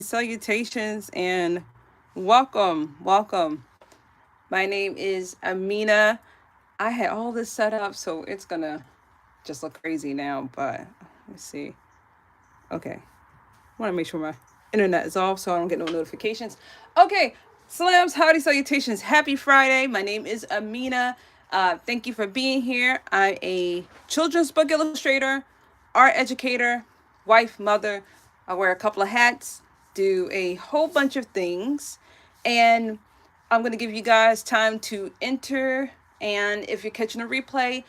Salutations and welcome. My name is Amina. I had all this set up, so it's gonna just look crazy now, but let's see. Okay. I want to make sure my internet is off so I don't get no notifications. Okay, slams, howdy, salutations. Happy Friday. My name is Amina. Thank you for being here. I'm a children's book illustrator, art educator, wife, mother. I wear a couple of hats, do a whole bunch of things, and I'm going to give you guys time to enter. And if you're catching a replay,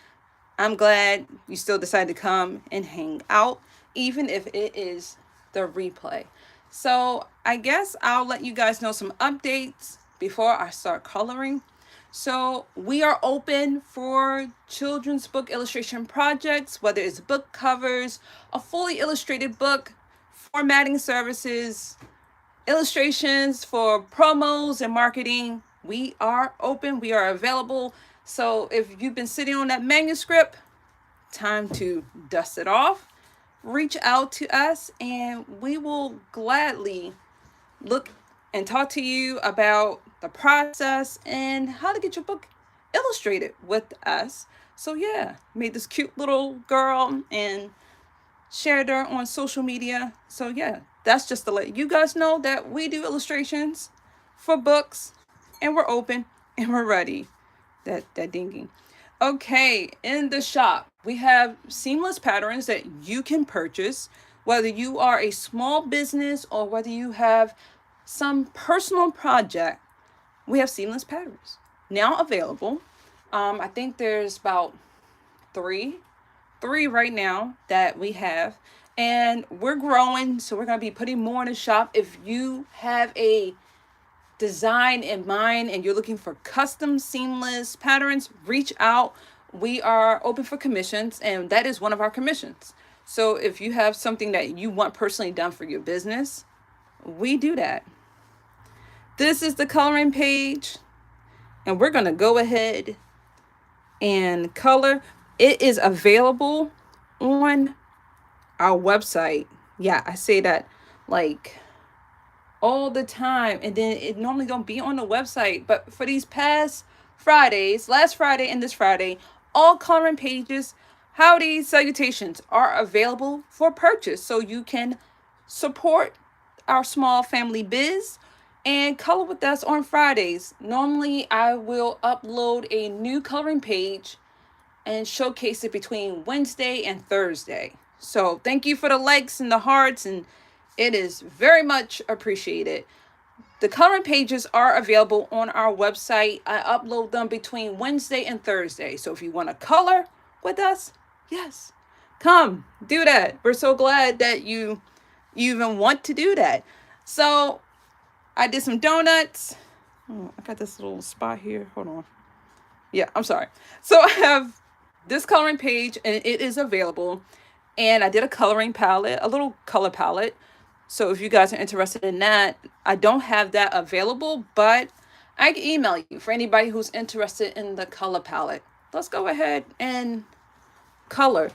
I'm glad you still decided to come and hang out, even if it is the replay. So I guess I'll let you guys know some updates before I start coloring. So we are open for children's book illustration projects, whether it's book covers, a fully illustrated book, formatting services, illustrations for promos and marketing. We are open, we are available. So if you've been sitting on that manuscript, time to dust it off, reach out to us, and we will gladly look and talk to you about the process and how to get your book illustrated with us. So yeah, made this cute little girl and shared her on social media. So yeah, that's just to let you guys know that we do illustrations for books, and we're open and we're ready. That dinging. Okay, in the shop, we have seamless patterns that you can purchase, whether you are a small business or whether you have some personal project. We have seamless patterns now available. I think there's about three, three right now that we have, and we're growing. So we're gonna be putting more in the shop. If you have a design in mind and you're looking for custom seamless patterns, reach out. We are open for commissions, and that is one of our commissions. So if you have something that you want personally done for your business, we do that. This is the coloring page, and we're going to go ahead and color. It is available on our website. Yeah, I say that like all the time, and then it normally don't be on the website, but for these past Fridays, last Friday and this Friday, all coloring pages, howdy, salutations, are available for purchase, so you can support our small family biz and color with us on Fridays. Normally I will upload a new coloring page and showcase it between Wednesday and Thursday. So thank you for the likes and the hearts, and it is very much appreciated. The coloring pages are available on our website. I upload them between Wednesday and Thursday. So if you want to color with us, yes, come do that. We're so glad that you even want to do that. So I did some donuts. Oh, I got this little spot here. Hold on. Yeah, I'm sorry. So I have this coloring page, and it is available. And I did a coloring palette, a little color palette. So if you guys are interested in that, I don't have that available, but I can email you for anybody who's interested in the color palette. Let's go ahead and color.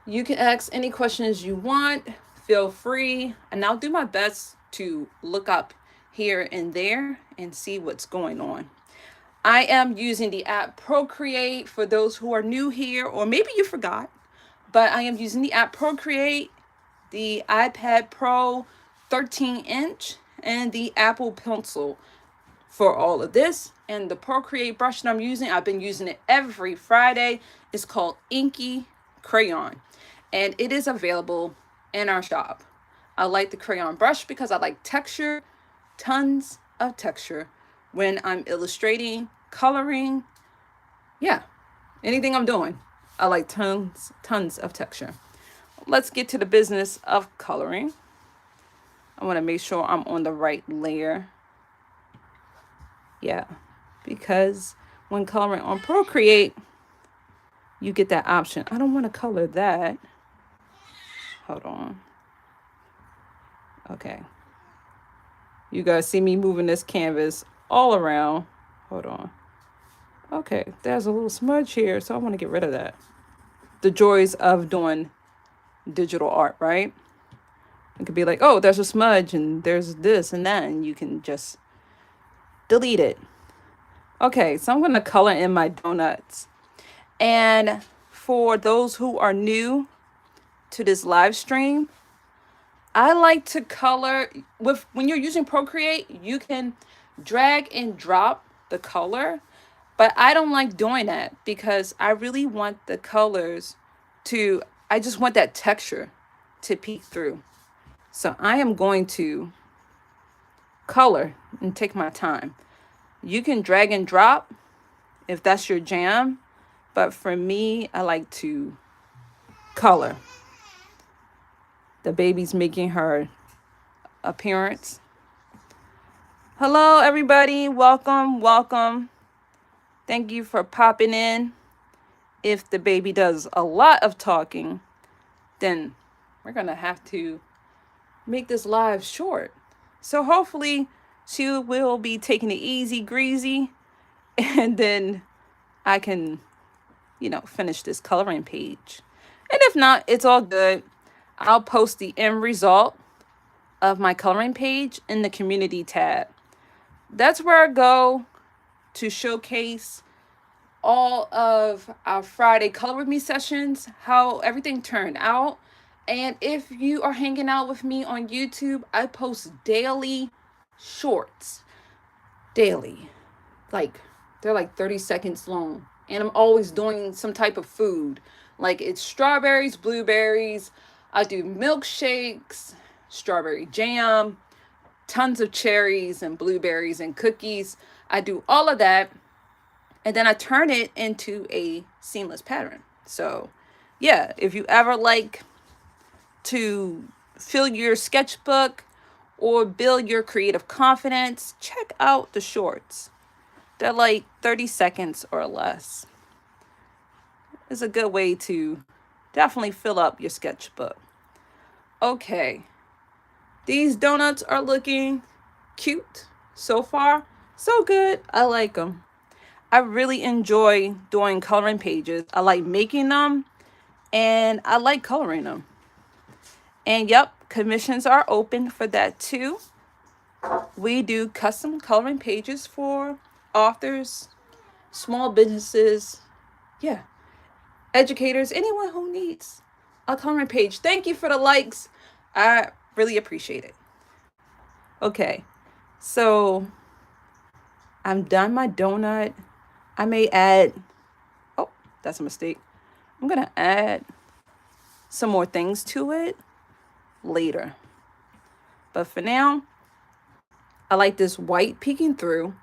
You can ask any questions you want. Feel free, and I'll do my best to look up here and there and see what's going on. I am using the app Procreate for those who are new here, or maybe you forgot, but I am using the app Procreate, the iPad Pro 13-inch, and the Apple Pencil for all of this. And the Procreate brush that I'm using, I've been using it every Friday. It's called Inky Crayon, and it is available in our shop. I like the crayon brush because I like texture, tons of texture when I'm illustrating, coloring. Yeah, anything I'm doing, I like tons of texture. Let's get to the business of coloring. I want to make sure I'm on the right layer. Yeah, because when coloring on Procreate, you get that option. I don't want to color that. Hold on. Okay. You guys see me moving this canvas all around. Hold on. Okay, there's a little smudge here, so I want to get rid of that. The joys of doing digital art, right? It could be like, oh, there's a smudge and there's this and that, and you can just delete it. Okay, so I'm going to color in my donuts. And for those who are new to this live stream, I like to color with when you're using Procreate, you can drag and drop the color, but I don't like doing that because I really want the colors to I just want that texture to peek through. So I am going to color and take my time. You can drag and drop if that's your jam, but for me, I like to color. The baby's making her appearance. Hello, everybody. Welcome, welcome. Thank you for popping in. If the baby does a lot of talking, then we're going to have to make this live short. So hopefully she will be taking it easy, greasy, and then I can, finish this coloring page. And if not, it's all good. I'll post the end result of my coloring page in the community tab. That's where I go to showcase all of our Friday Color With Me sessions, how everything turned out. And if you are hanging out with me on YouTube, I post daily shorts. Daily. They're like 30 seconds long. And I'm always doing some type of food. Like it's strawberries, blueberries. I do milkshakes, strawberry jam, tons of cherries and blueberries and cookies. I do all of that. And then I turn it into a seamless pattern. So yeah, if you ever like to fill your sketchbook or build your creative confidence, check out the shorts. They're like 30 seconds or less. It's a good way to definitely fill up your sketchbook. Okay. These donuts are looking cute so far. So good. I like them. I really enjoy doing coloring pages. I like making them and I like coloring them. And yep, commissions are open for that too. We do custom coloring pages for authors, small businesses, yeah, educators, anyone who needs a coloring page. Thank you for the likes. I really appreciate it. Okay, so I'm done my donut. I may add, oh, that's a mistake. I'm going to add some more things to it later. But for now, I like this white peeking through.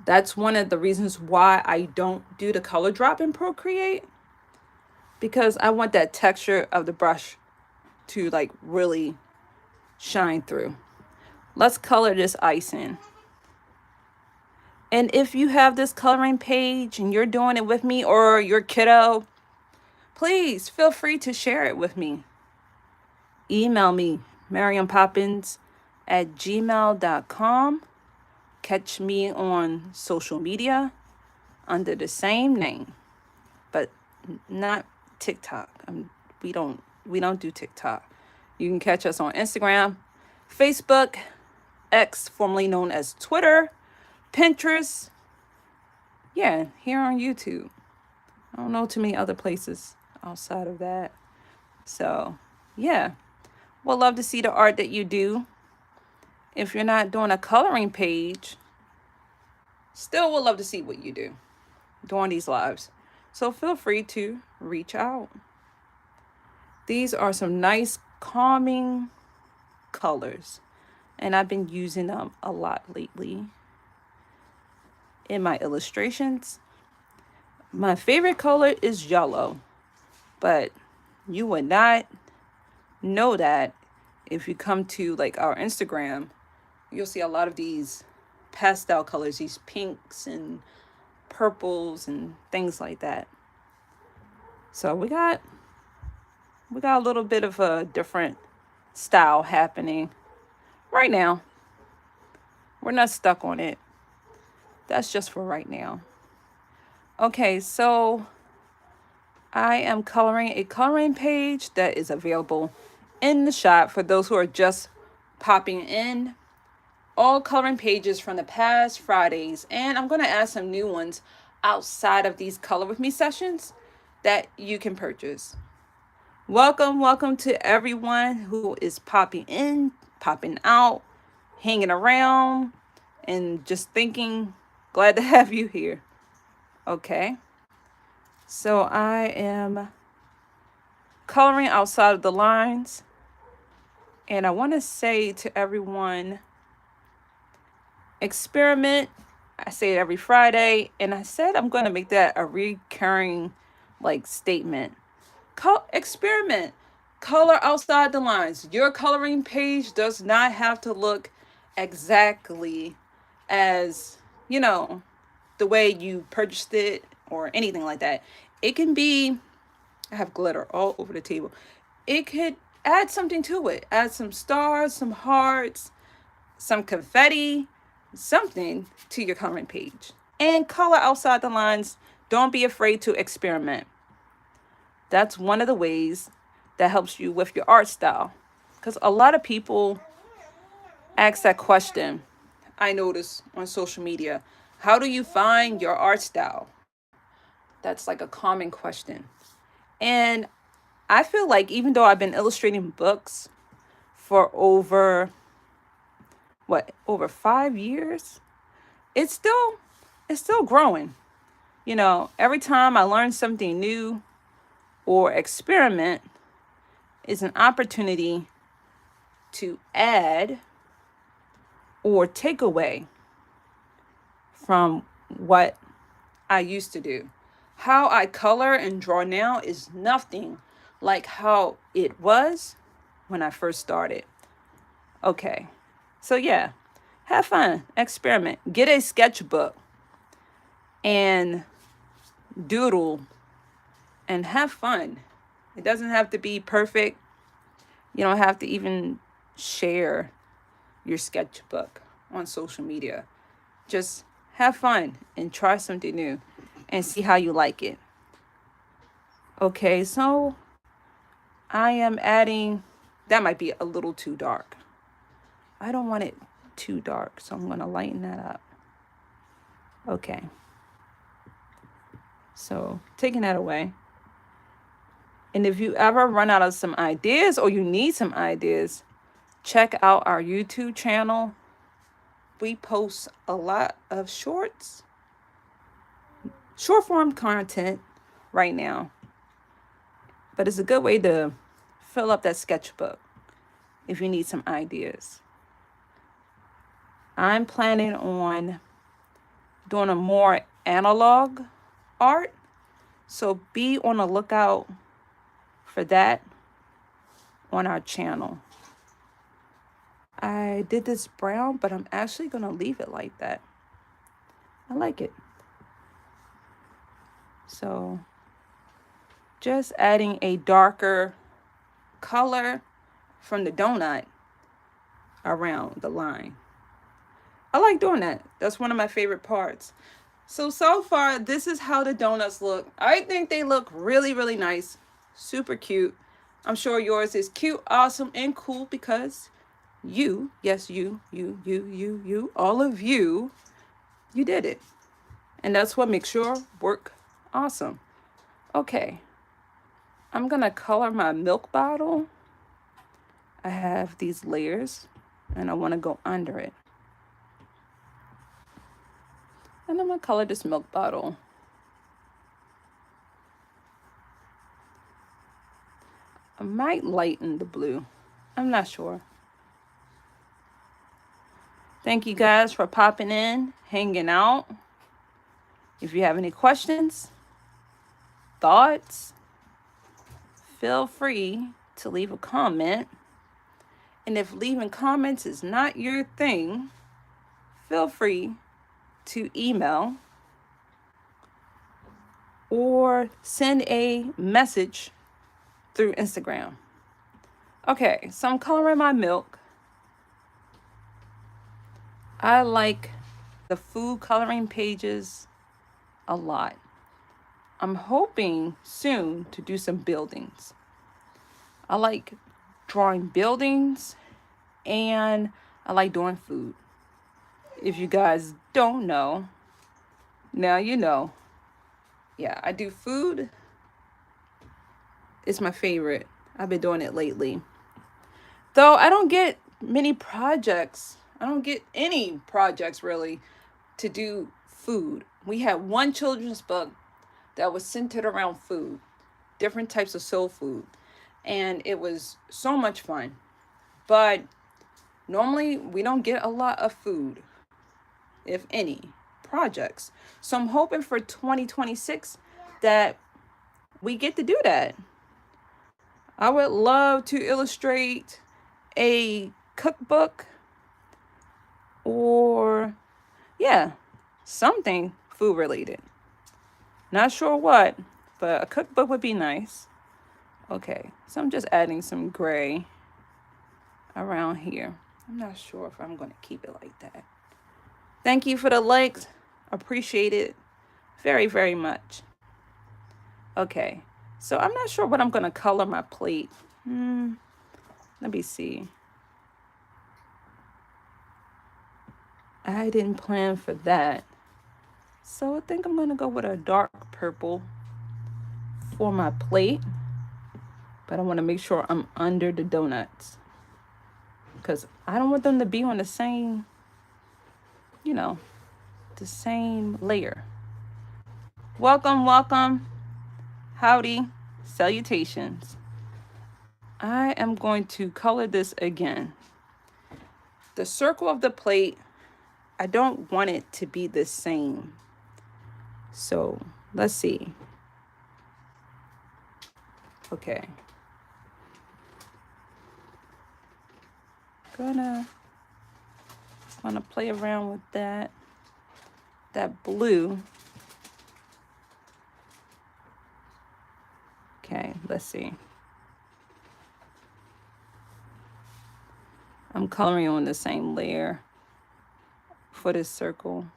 That's one of the reasons why I don't do the color drop in Procreate. Because I want that texture of the brush to like really shine through. Let's color this ice in. And if you have this coloring page and you're doing it with me or your kiddo, please feel free to share it with me. Email me, mariampoppins@gmail.com. Catch me on social media under the same name, but not TikTok. We don't do TikTok. You can catch us on Instagram, Facebook, X, formerly known as Twitter, Pinterest. Yeah, here on YouTube. I don't know too many other places outside of that. So, yeah. We'll love to see the art that you do. If you're not doing a coloring page, still would love to see what you do during these lives. So feel free to reach out. These are some nice, calming colors. And I've been using them a lot lately in my illustrations. My favorite color is yellow, but you would not know that if you come to like our Instagram. You'll see a lot of these pastel colors, these pinks and purples and things like that. So we got a little bit of a different style happening right now. We're not stuck on it. That's just for right now. Okay, so I am coloring a coloring page that is available in the shop, for those who are just popping in, all coloring pages from the past Fridays, and I'm going to add some new ones outside of these Color With Me sessions that you can purchase. Welcome to everyone who is popping in, popping out, hanging around, and just thinking. Glad to have you here. Okay. So I am coloring outside of the lines. And I want to say to everyone, experiment. I say it every Friday. And I said I'm going to make that a recurring statement. Experiment. Color outside the lines. Your coloring page does not have to look exactly as, the way you purchased it or anything like that. It can be, I have glitter all over the table. It could add something to it. Add some stars, some hearts, some confetti, something to your coloring page. And color outside the lines. Don't be afraid to experiment. That's one of the ways that helps you with your art style. Because a lot of people ask that question, I notice on social media. How do you find your art style? That's like a common question. And I feel like even though I've been illustrating books for over 5 years, it's still growing. Every time I learn something new or experiment is an opportunity to add or take away from what I used to do. How I color and draw now is nothing like how it was when I first started. Okay, so yeah, have fun, experiment, get a sketchbook and doodle and have fun. It doesn't have to be perfect. You don't have to even share your sketchbook on social media. Just have fun and try something new and see how you like it. Okay, so I am adding, that might be a little too dark. I don't want it too dark, so I'm going to lighten that up. Okay. So taking that away. And if you ever run out of some ideas or you need some ideas, check out our YouTube channel. We post a lot of short form content right now. But it's a good way to fill up that sketchbook if you need some ideas. I'm planning on doing a more analog art. So be on the lookout for that on our channel. I did this brown, but I'm actually going to leave it like that. I like it. So just adding a darker color from the donut around the line. I like doing that. That's one of my favorite parts. So far, this is how the donuts look. I think they look really, really nice. Super cute. I'm sure yours is cute, awesome, and cool because you, yes, you, all of you did it. And that's what makes your work awesome. Okay. I'm going to color my milk bottle. I have these layers and I want to go under it. And I'm going to color this milk bottle. I might lighten the blue. I'm not sure. Thank you guys for popping in, hanging out. If you have any questions, thoughts, feel free to leave a comment. And if leaving comments is not your thing, feel free to email or send a message through Instagram. Okay, so I'm coloring my milk. I like the food coloring pages a lot. I'm hoping soon to do some buildings. I like drawing buildings, and I like doing food. If you guys don't know, now you know. Yeah, I do food. It's my favorite. I've been doing it lately. Though I don't get many projects. I don't get any projects really to do food. We had one children's book that was centered around food, different types of soul food. And it was so much fun. But normally we don't get a lot of food, if any, projects. So I'm hoping for 2026 that we get to do that. I would love to illustrate a cookbook or, yeah, something food related. Not sure what, but a cookbook would be nice. Okay, so I'm just adding some gray around here. I'm not sure if I'm going to keep it like that. Thank you for the likes. Appreciate it very, very much. Okay, so I'm not sure what I'm going to color my plate. Let me see. I didn't plan for that. So I think I'm going to go with a dark purple for my plate. But I want to make sure I'm under the donuts, because I don't want them to be on the same, the same layer. Welcome, welcome. Howdy. Salutations. I am going to color this again. The circle of the plate, I don't want it to be the same. So let's see. Okay. Gonna play around with that blue. Okay, let's see. I'm coloring on the same layer for this circle.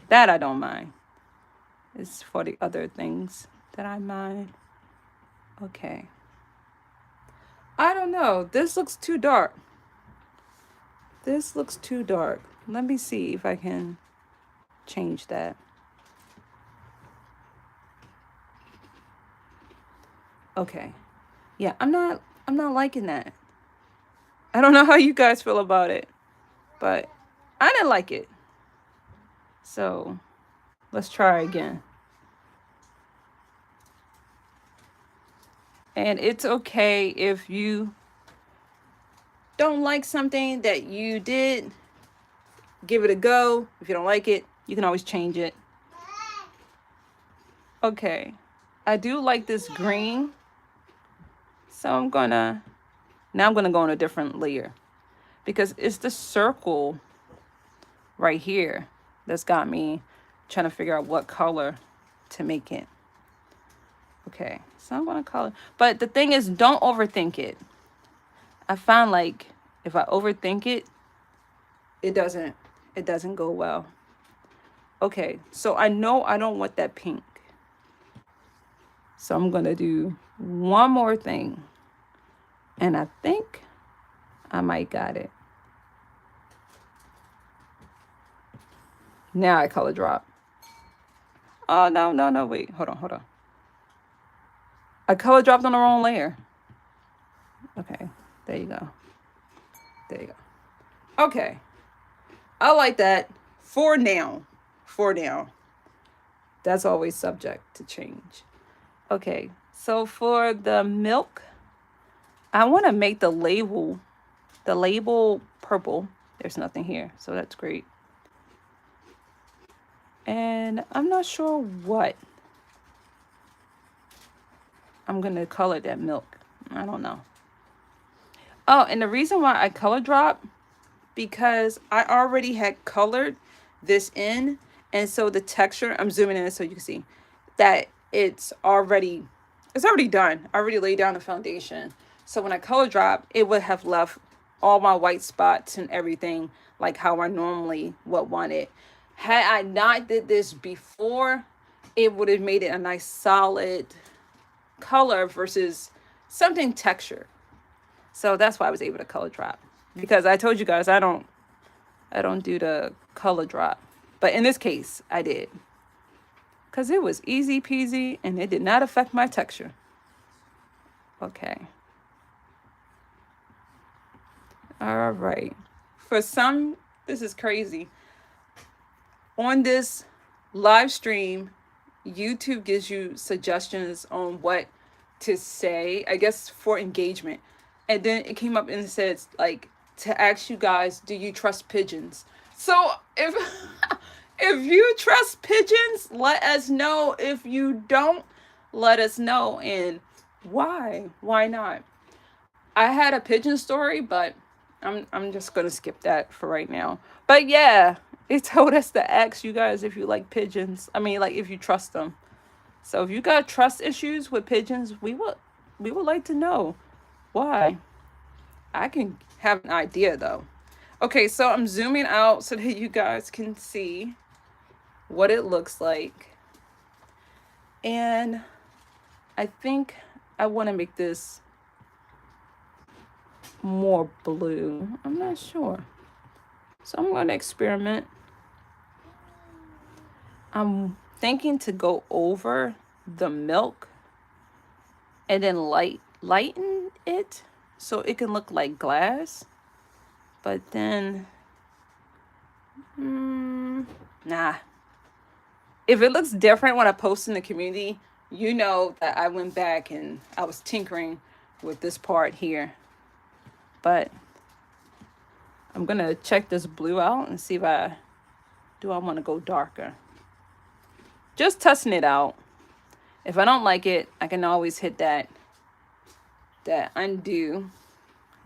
That I don't mind. It's for the other things that I mind. Okay. I don't know. This looks too dark. This looks too dark. Let me see if I can change that. Okay. Yeah, I'm not liking that. I don't know how you guys feel about it, but I didn't like it. So let's try again. And it's okay if you don't like something that you did. Give it a go. If you don't like it, you can always change it. Okay. I do like this green. So now I'm gonna go on a different layer, because it's the circle right here that's got me trying to figure out what color to make it. Okay, so I'm gonna color, but the thing is, don't overthink it. I found like if I overthink it, it doesn't go well. Okay, so I know I don't want that pink. So I'm gonna do one more thing. And I think I might got it. Now I color drop. Oh, no, wait. Hold on. I color dropped on the wrong layer. Okay, there you go. Okay. I like that for now. That's always subject to change. Okay, so for the milk, I want to make the label purple. There's nothing here, so that's great. And I'm not sure what I'm going to color that milk. I don't know. Oh, and the reason why I color drop, because I already had colored this in. And so the texture, I'm zooming in so you can see that it's already done. I already laid down the foundation. So when I color drop, it would have left all my white spots and everything like how I normally would want it. Had I not did this before, it would have made it a nice solid color versus something texture. So that's why I was able to color drop, because I told you guys I don't do the color drop. But in this case, I did. Because it was easy peasy and it did not affect my texture. Okay. All right. For some, this is crazy. On this live stream, YouTube gives you suggestions on what to say, I guess, for engagement. And then it came up and it says, like, to ask you guys, do you trust pigeons? So if if you trust pigeons, let us know. If you don't, let us know. And why? Why not? I had a pigeon story, but I'm just gonna skip that for right now. But yeah, it told us to ask you guys if you like pigeons. I mean, like, if you trust them. So if you got trust issues with pigeons, we would like to know why. I can have an idea though. Okay, so I'm zooming out so that you guys can see what it looks like. And I think I want to make this more blue. I'm not sure. So I'm going to experiment. I'm thinking to go over the milk and then lighten it so it can look like glass. But then, nah. If it looks different when I post in the community, you know that I went back and I was tinkering with this part here. But I'm going to check this blue out and see if I want to go darker. Just testing it out. If I don't like it, I can always hit that undo.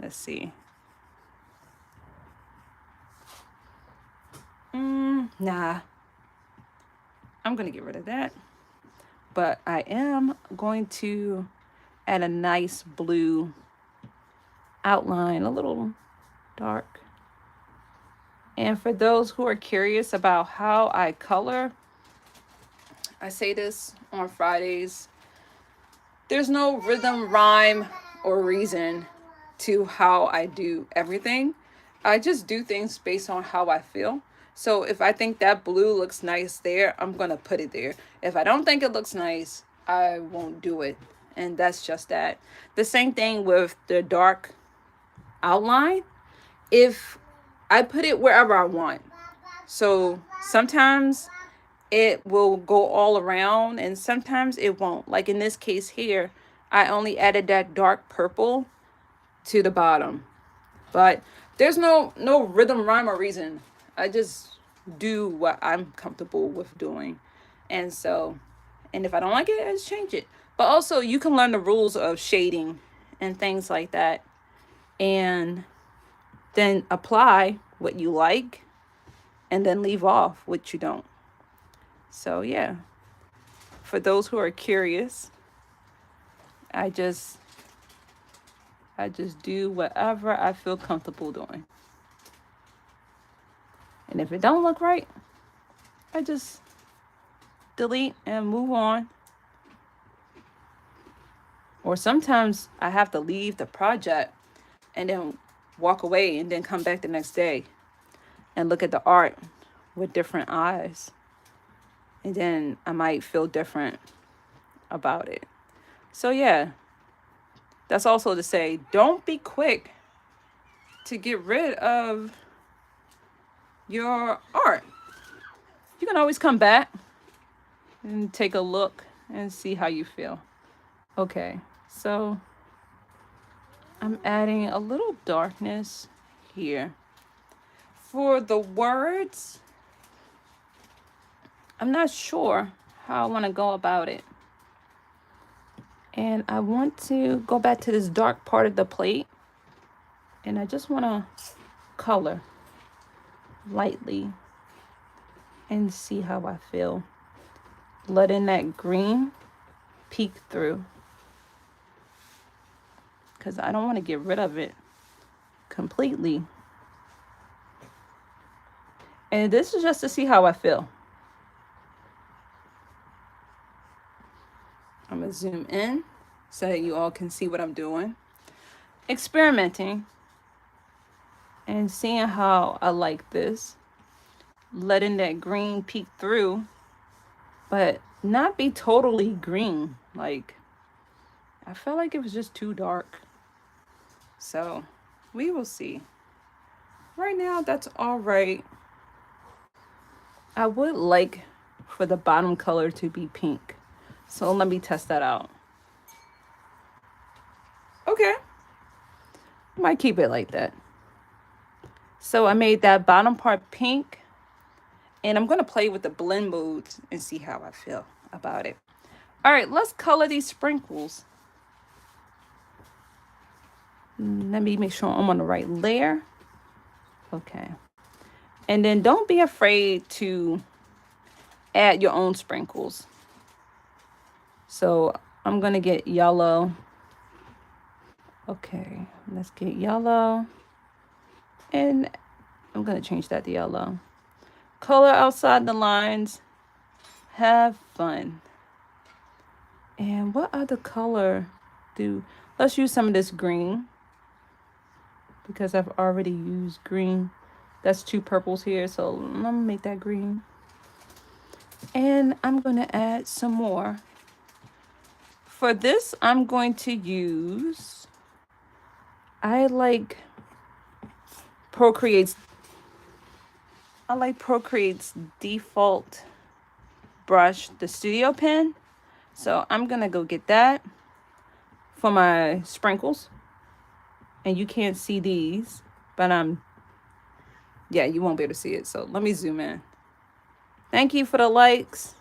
Let's see. Nah. I'm going to get rid of that. But I am going to add a nice blue outline, a little dark. And for those who are curious about how I color, I say this on Fridays. There's no rhythm, rhyme, or reason to how I do everything. I just do things based on how I feel. So if I think that blue looks nice there, I'm going to put it there. If I don't think it looks nice, I won't do it. And that's just that. The same thing with the dark outline. If I put it wherever I want. So sometimes it will go all around and sometimes it won't. Like in this case here, I only added that dark purple to the bottom. But there's no rhythm, rhyme, or reason. I just do what I'm comfortable with doing. And if I don't like it, I just change it. But also you can learn the rules of shading and things like that. And then apply what you like and then leave off what you don't. So yeah, for those who are curious, I just do whatever I feel comfortable doing. And if it don't look right, I just delete and move on. Or sometimes I have to leave the project and then walk away and then come back the next day and look at the art with different eyes. And then I might feel different about it. So yeah, that's also to say, don't be quick to get rid of your art. You can always come back and take a look and see how you feel. Okay, so I'm adding a little darkness here. For the words, I'm not sure how I want to go about it. And I want to go back to this dark part of the plate. And I just want to color lightly and see how I feel. Letting that green peek through. Because I don't want to get rid of it completely. And this is just to see how I feel. I'm going to zoom in so that you all can see what I'm doing. experimenting and seeing how I like this. Letting that green peek through, but not be totally green. Like, I felt like it was just too dark. So, we will see. Right now, that's all right. I would like for the bottom color to be pink. So, let me test that out. Okay. Might keep it like that. So, I made that bottom part pink. And I'm going to play with the blend modes and see how I feel about it. All right, let's color these sprinkles. Let me make sure I'm on the right layer. Okay. And then don't be afraid to add your own sprinkles. So I'm going to get yellow. Okay, let's get yellow. And I'm going to change that to yellow. Color outside the lines. Have fun. And what other color do... Let's use some of this green, because I've already used green. That's 2 purples here, so I'm gonna make that green. And I'm gonna add some more. For this, I'm going to use... I like Procreate's default brush, the studio pen. So I'm gonna go get that for my sprinkles. And you can't see these, but yeah, you won't be able to see it. So let me zoom in. Thank you for the likes.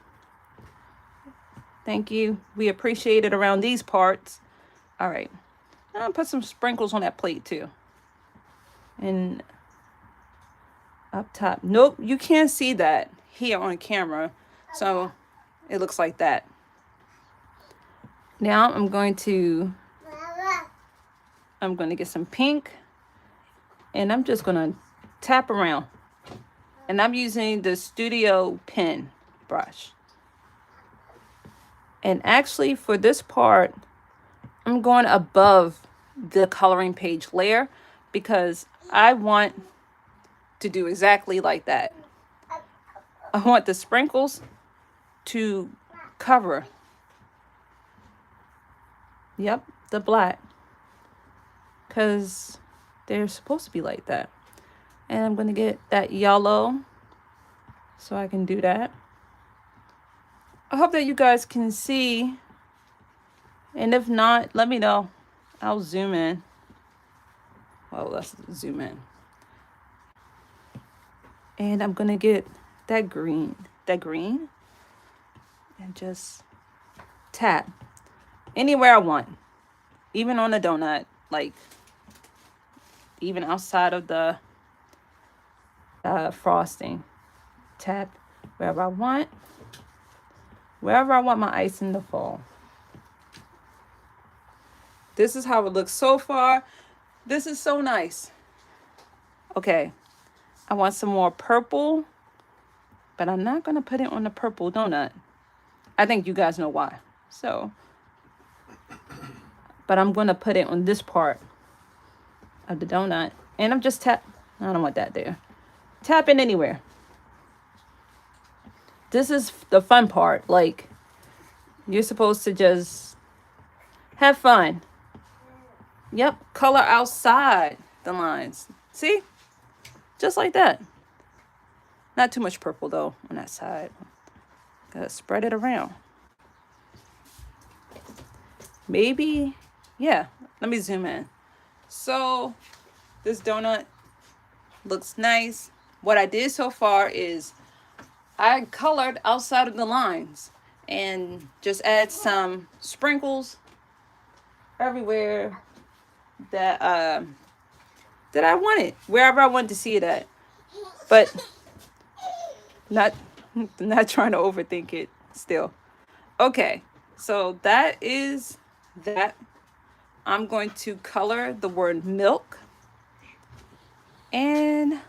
Thank you. We appreciate it around these parts. All right. I'll put some sprinkles on that plate too. And up top. Nope, you can't see that here on camera. So it looks like that. Now I'm going to get some pink. And I'm just going to tap around. And I'm using the studio pen brush. And actually for this part, I'm going above the coloring page layer because I want to do exactly like that. I want the sprinkles to cover. Yep, the black. Because they're supposed to be like that. And I'm going to get that yellow so I can do that. I hope that you guys can see. And if not, let me know. I'll zoom in. Well, let's zoom in. And I'm going to get that green. And just tap anywhere I want. Even on the donut. Like, even outside of the frosting. Tap wherever I want. Wherever I want my icing to fall. This is how it looks so far. This is so nice. Okay. I want some more purple. But I'm not going to put it on the purple donut. I think you guys know why. So. But I'm going to put it on this part of the donut. And I'm just I don't want that there. Tapping anywhere. This is the fun part. Like, you're supposed to just have fun. Yep. Color outside the lines. See? Just like that. Not too much purple, though, on that side. Gotta spread it around. Maybe. Yeah. Let me zoom in. So, this donut looks nice. What I did so far is I colored outside of the lines and just add some sprinkles everywhere that I wanted, wherever I wanted to see it at, but not trying to overthink it still. Okay, so that is that. I'm going to color the word milk, and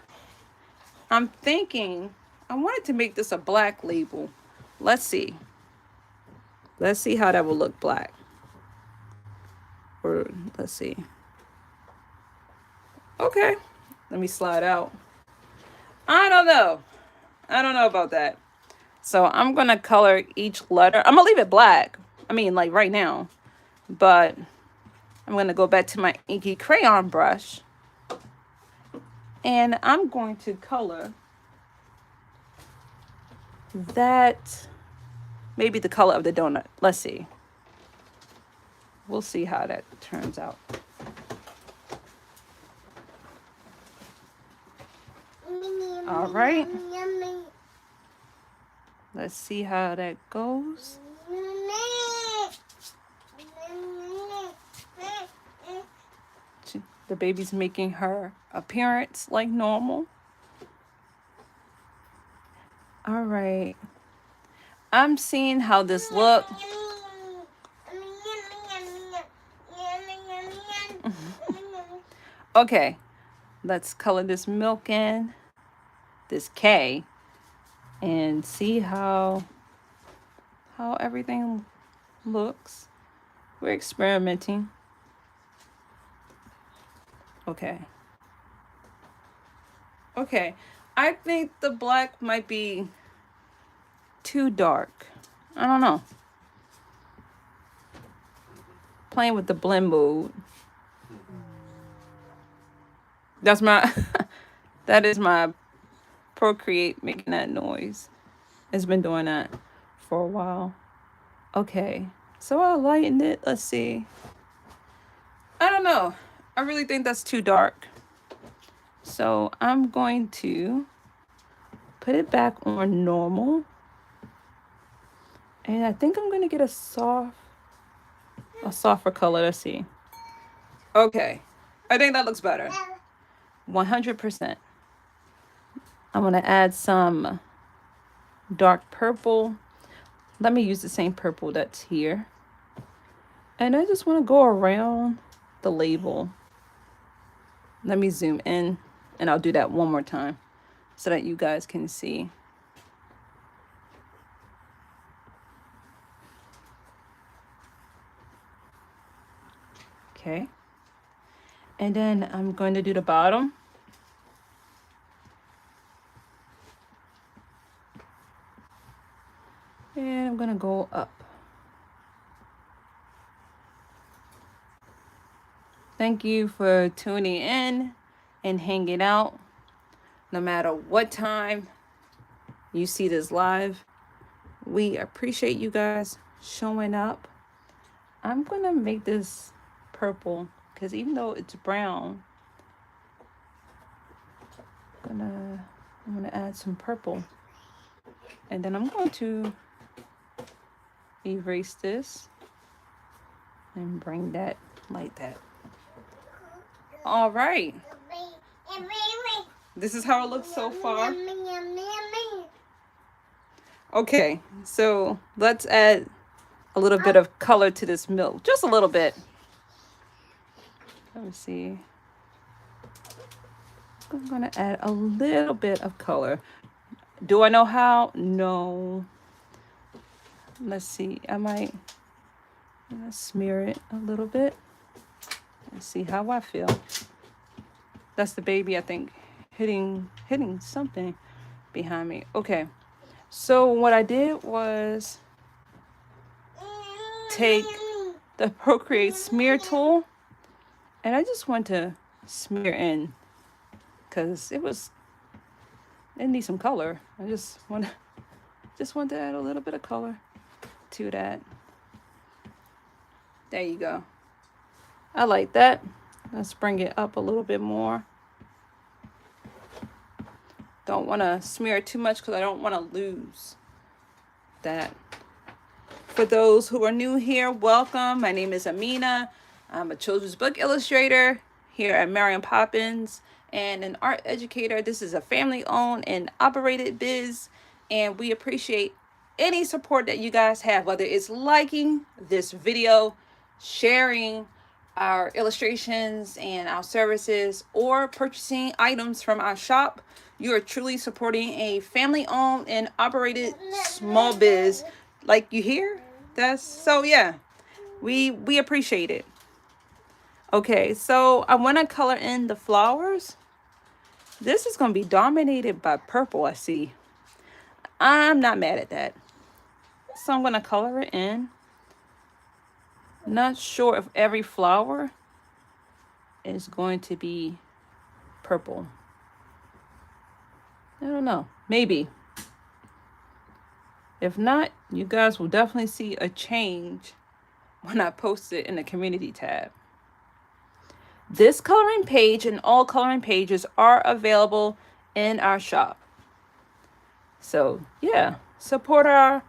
I'm thinking I wanted to make this a black label. Let's see how that will look black. Or let's see. Okay, let me slide out. I don't know. I don't know about that. So I'm gonna color each letter. I'm gonna leave it black. I mean, like right now, but I'm gonna go back to my inky crayon brush, and I'm going to color that, maybe the color of the donut. Let's see. We'll see how that turns out. All right. Let's see how that goes. The baby's making her appearance like normal. All right. I'm seeing how this look. Okay, let's color this milk in, this K, and see how everything looks. We're experimenting. Okay. Okay, I think the black might be too dark. I don't know. Playing with the blend mode. That's my, that is my Procreate making that noise. It's been doing that for a while. Okay, so I'll lighten it. Let's see. I don't know. I really think that's too dark. So I'm going to put it back on normal. And I think I'm going to get a softer color. Let's see. Okay. I think that looks better. 100%. I'm going to add some dark purple. Let me use the same purple that's here. And I just want to go around the label. Let me zoom in, and I'll do that one more time so that you guys can see. Okay. And then I'm going to do the bottom. And I'm going to go up. Thank you for tuning in and hanging out. No matter what time you see this live, we appreciate you guys showing up. I'm going to make this purple because even though it's brown, I'm going to add some purple. And then I'm going to erase this and bring that like that. All right. This is how it looks so far. Okay, so let's add a little bit of color to this milk. Just a little bit. Let me see. I'm going to add a little bit of color. Do I know how? No. Let's see. I'm gonna smear it a little bit and see how I feel. That's the baby, I think, hitting something behind me. Okay. So what I did was take the Procreate smear tool, and I just want to smear in because it needs some color. I just want to add a little bit of color to that. There you go. I like that. Let's bring it up a little bit more. Don't want to smear it too much because I don't want to lose that. For those who are new here, welcome. My name is Amina. I'm a children's book illustrator here at Mary & Poppins and an art educator. This is a family-owned and operated biz, and we appreciate any support that you guys have, whether it's liking this video, sharing our illustrations and our services, or purchasing items from our shop. You are truly supporting a family-owned and operated small biz. Like you hear? That's so, yeah, we appreciate it. Okay, so I want to color in the flowers. This is going to be dominated by purple, I see. I'm not mad at that. So I'm going to color it in. Not sure if every flower is going to be purple. I don't know. Maybe. If not, you guys will definitely see a change when I post it in the community tab. This coloring page and all coloring pages are available in our shop. So yeah, support our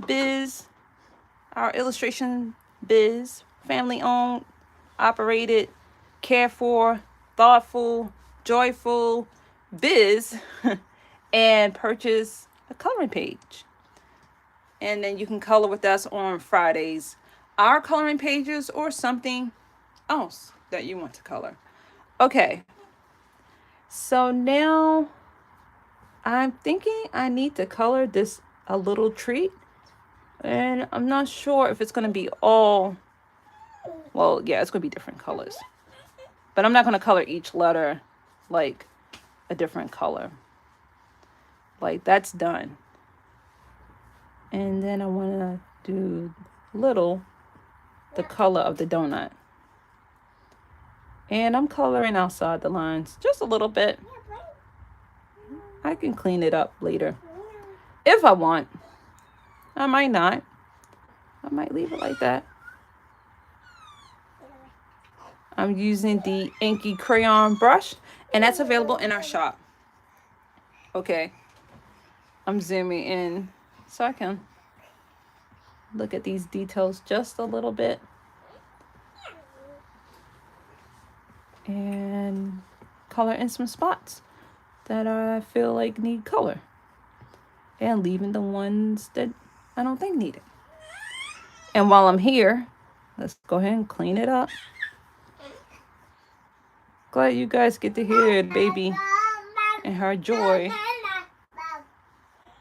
biz, our illustration biz, family owned, operated, cared for, thoughtful, joyful biz, and purchase a coloring page. And then you can color with us on Fridays, our coloring pages or something else that you want to color. Okay, so now I'm thinking I need to color this a little treat, and I'm not sure if it's going to be all, well, yeah, it's going to be different colors, but I'm not going to color each letter like a different color. Like that's done. And then I want to do little the color of the donut. And I'm coloring outside the lines just a little bit. I can clean it up later if I want. I might not. I might leave it like that. I'm using the inky crayon brush, and that's available in our shop. Okay. I'm zooming in so I can look at these details just a little bit. And color in some spots that I feel like need color. And leaving the ones that I don't think need it. And while I'm here, let's go ahead and clean it up. Glad you guys get to hear baby and her joy.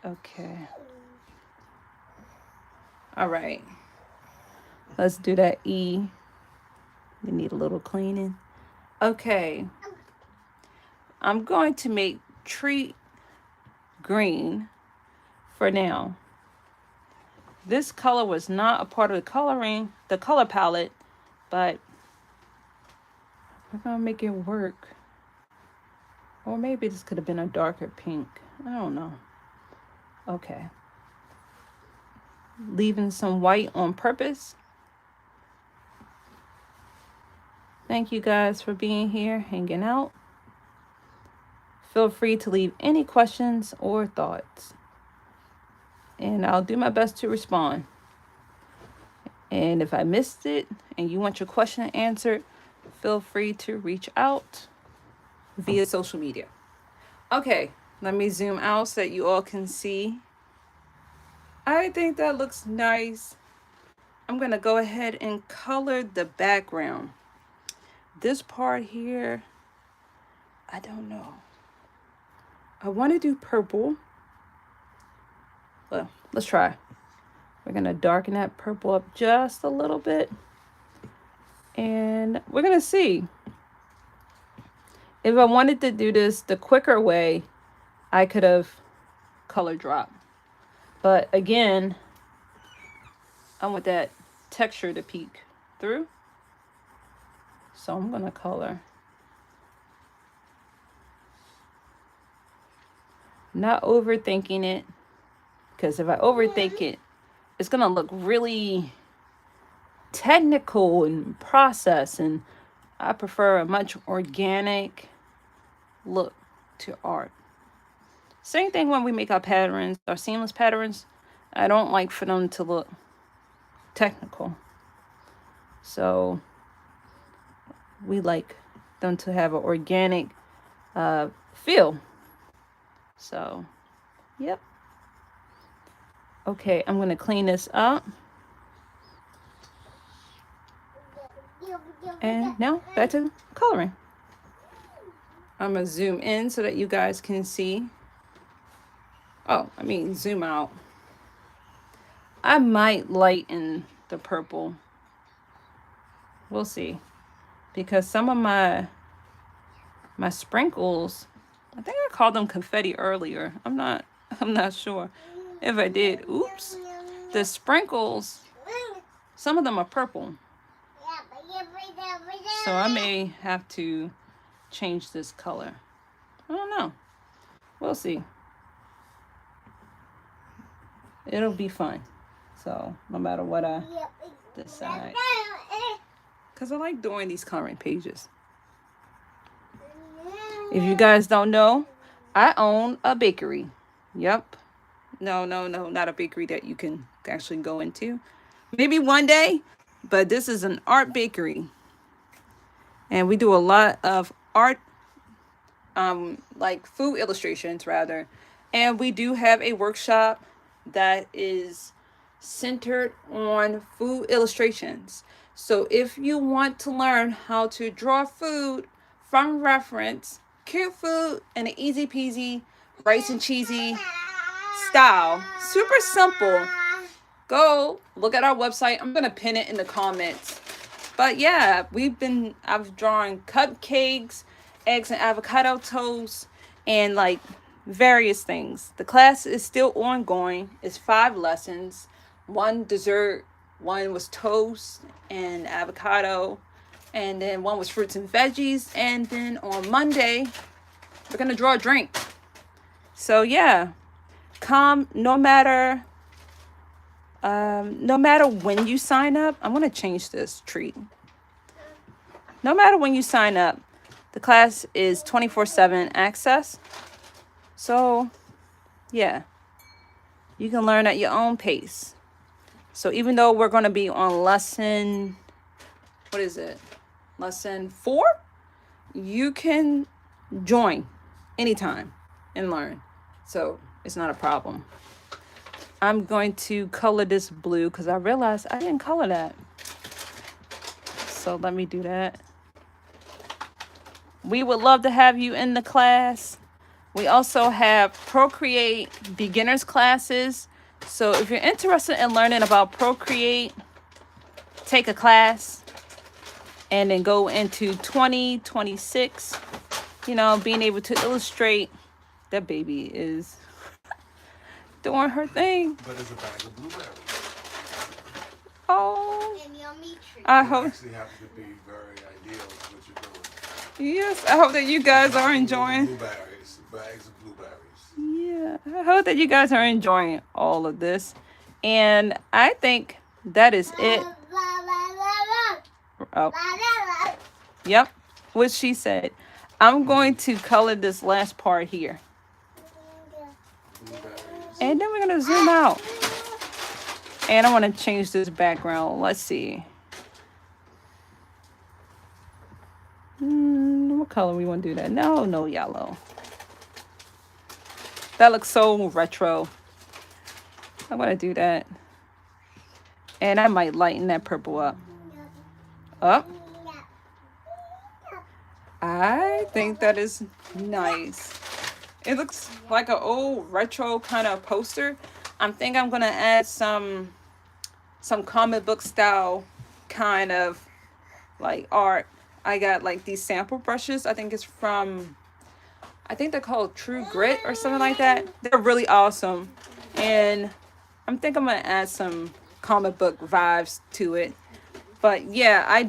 Okay. All right. Let's do that E. We need a little cleaning. Okay. I'm going to make treat green for now. This color was not a part of the color palette, but we're gonna make it work. Or maybe this could have been a darker pink. I don't know. Okay. Leaving some white on purpose. Thank you guys for being here, hanging out. Feel free to leave any questions or thoughts, and I'll do my best to respond. And if I missed it and you want your question answered, feel free to reach out via social media. Okay, let me zoom out so that you all can see. I think that looks nice. I'm going to go ahead and color the background. This part here, I don't know. I want to do purple. Well, let's try. We're going to darken that purple up just a little bit. And we're going to see. If I wanted to do this the quicker way, I could have color dropped. But again, I want that texture to peek through. So I'm going to color. Not overthinking it. Because if I overthink it, it's going to look really technical and processed. And I prefer a much organic look to art. Same thing when we make our patterns, our seamless patterns. I don't like for them to look technical. So we like them to have an organic feel. So, yep. Okay, I'm going to clean this up. And now back to coloring. I'm going to zoom in so that you guys can see. Zoom out. I might lighten the purple. We'll see. because some of my sprinkles, I think I called them confetti earlier. I'm not sure if I did. Oops. The sprinkles, some of them are purple. So I may have to change this color. I don't know. We'll see. It'll be fun. So no matter what I decide. Because I like doing these coloring pages. If you guys don't know, I own a bakery. Yep. No, not a bakery that you can actually go into. Maybe one day, but this is an art bakery. And we do a lot of art, like food illustrations rather. And we do have a workshop that is centered on food illustrations. So if you want to learn how to draw food from reference, cute food in an easy peasy, rice and cheesy style, super simple, go look at our website. I'm gonna pin it in the comments. But yeah, I've drawn cupcakes, eggs and avocado toast, and like various things. The class is still ongoing. It's 5 lessons. 1 dessert, 1 was toast and avocado, and then 1 was fruits and veggies. And then on Monday, we're gonna draw a drink. So yeah, come no matter when you sign up. I'm gonna change this treat. No matter when you sign up, the class is 24/7 access. So yeah, you can learn at your own pace. So even though we're going to be on lesson, what is it? Lesson 4, you can join anytime and learn. So it's not a problem. I'm going to color this blue because I realized I didn't color that. So let me do that. We would love to have you in the class. We also have Procreate beginners classes. So if you're interested in learning about Procreate, take a class and then go into 2026, being able to illustrate. That baby is doing her thing. But it's a bag of blueberries. Oh, And yummy treats. I hope. It actually happens to be very ideal with what you're doing. Yes, I hope that you guys are enjoying. Blueberries, bags of blueberries. Yeah, I hope that you guys are enjoying all of this. And I think that is it. Oh, yep, what she said. I'm going to color this last part here. And then we're going to zoom out. And I want to change this background. Let's see. What color we want to do that? No yellow. That looks so retro. I'm going to do that. And I might lighten that purple up. Up. I think that is nice. It looks like an old retro kind of poster. I think I'm going to add some comic book style kind of like art. I got like these sample brushes. I think they're called True Grit or something like that. They're really awesome. And I'm going to add some comic book vibes to it. But yeah, I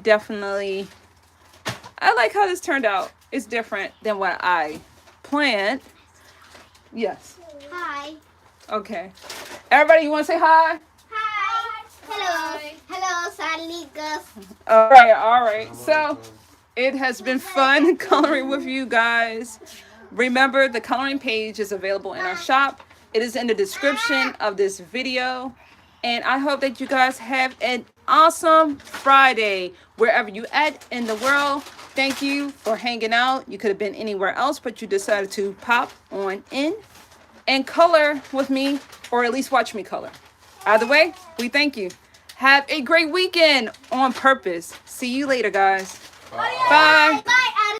like how this turned out. It's different than what I planned. Yes. Hi. Okay. Everybody, you want to say hi? Hi. Hello. Hello, Saligas. All right. So it has been fun coloring with you guys. Remember, the coloring page is available in our shop. It is in the description of this video. And I hope that you guys have an awesome Friday wherever you at in the world. Thank you for hanging out. You could have been anywhere else, but you decided to pop on in and color with me, or at least watch me color. Either way, we thank you. Have a great weekend on purpose. See you later, guys. Bye. Bye. Bye.